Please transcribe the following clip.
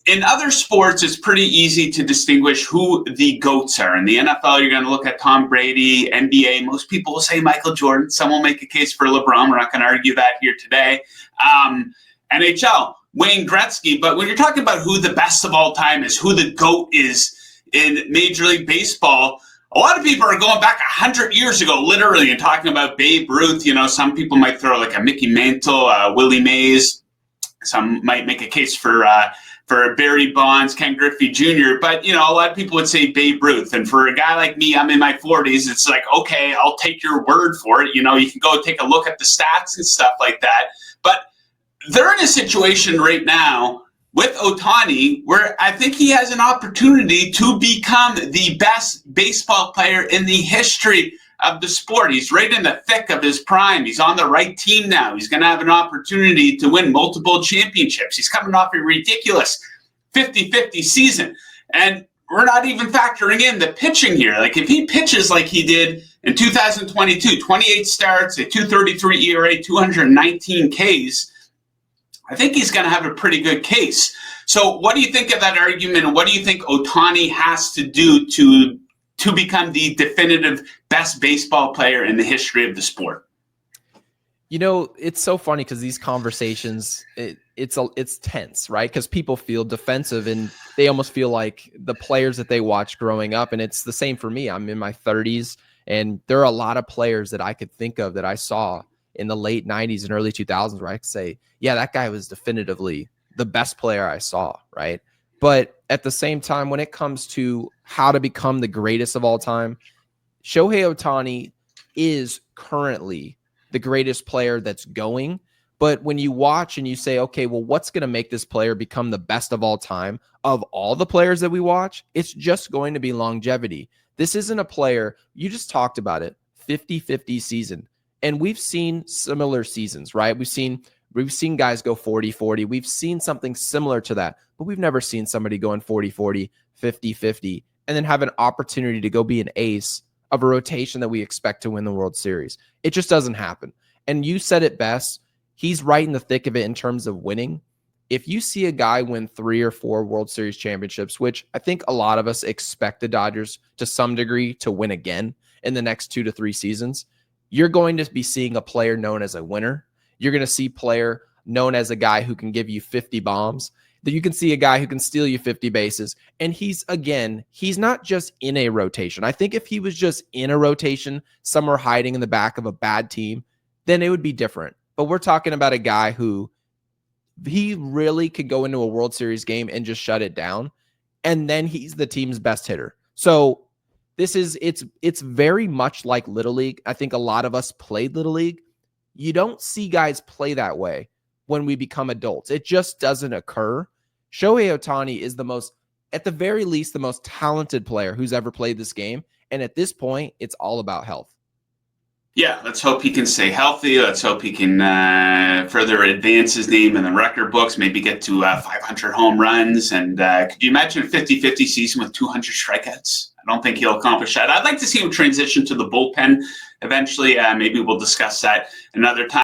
in other sports, it's pretty easy to distinguish who the GOATs are. In the NFL, you're going to look at Tom Brady. NBA, most people will say Michael Jordan. Some will make a case for LeBron. We're not going to argue that here today. NHL, Wayne Gretzky. But when you're talking about who the best of all time is, who the GOAT is in Major League Baseball, a lot of people are going back 100 years ago, literally, and talking about Babe Ruth. You know, some people might throw like a Mickey Mantle, Willie Mays. Some might make a case for Barry Bonds, Ken Griffey Jr. But, you know, a lot of people would say Babe Ruth. And for a guy like me, I'm in my 40s, it's like, okay, I'll take your word for it. You know, you can go take a look at the stats and stuff like that. But they're in a situation right now with Ohtani where I think he has an opportunity to become the best baseball player in the history of the sport. He's right in the thick of his prime. He's on the right team now. He's going to have an opportunity to win multiple championships. He's coming off a ridiculous 50-50 season. And we're not even factoring in the pitching here. Like, if he pitches like he did in 2022, 28 starts, a 2.33 ERA, 219 Ks, I think he's going to have a pretty good case. So what do you think of that argument, and what do you think Ohtani has to do to become the definitive best baseball player in the history of the sport? You know, it's so funny because these conversations, it's tense, right? Because people feel defensive and they almost feel like the players that they watched growing up. And it's the same for me. I'm in my 30s, and there are a lot of players that I could think of that I saw in the late 90s and early 2000s where I could say, yeah, that guy was definitively the best player I saw, right? But at the same time, when it comes to how to become the greatest of all time, Shohei Ohtani is currently the greatest player that's going. But when you watch and you say, okay, well, what's going to make this player become the best of all time of all the players that we watch? It's just going to be longevity. This isn't a player, you just talked about it, 50-50 season. And we've seen similar seasons, right? We've seen guys go 40-40. We've seen something similar to that, but we've never seen somebody going 40-40, 50-50, and then have an opportunity to go be an ace of a rotation that we expect to win the World Series. It just doesn't happen. And you said it best. He's right in the thick of it in terms of winning. If you see a guy win 3 or 4 World Series championships, which I think a lot of us expect the Dodgers to some degree to win again in the next 2 to 3 seasons, you're going to be seeing a player known as a winner. You're going to see a player known as a guy who can give you 50 bombs. That you can see a guy who can steal you 50 bases. And he's not just in a rotation. I think if he was just in a rotation, somewhere hiding in the back of a bad team, then it would be different. But we're talking about a guy who he really could go into a World Series game and just shut it down. And then he's the team's best hitter. So it's very much like Little League. I think a lot of us played Little League. You don't see guys play that way when we become adults. It just doesn't occur. Shohei Ohtani is at the very least, the most talented player who's ever played this game. And at this point, it's all about health. Yeah, let's hope he can stay healthy. Let's hope he can further advance his name in the record books, maybe get to 500 home runs. And could you imagine a 50-50 season with 200 strikeouts? I don't think he'll accomplish that. I'd like to see him transition to the bullpen eventually. Maybe we'll discuss that another time.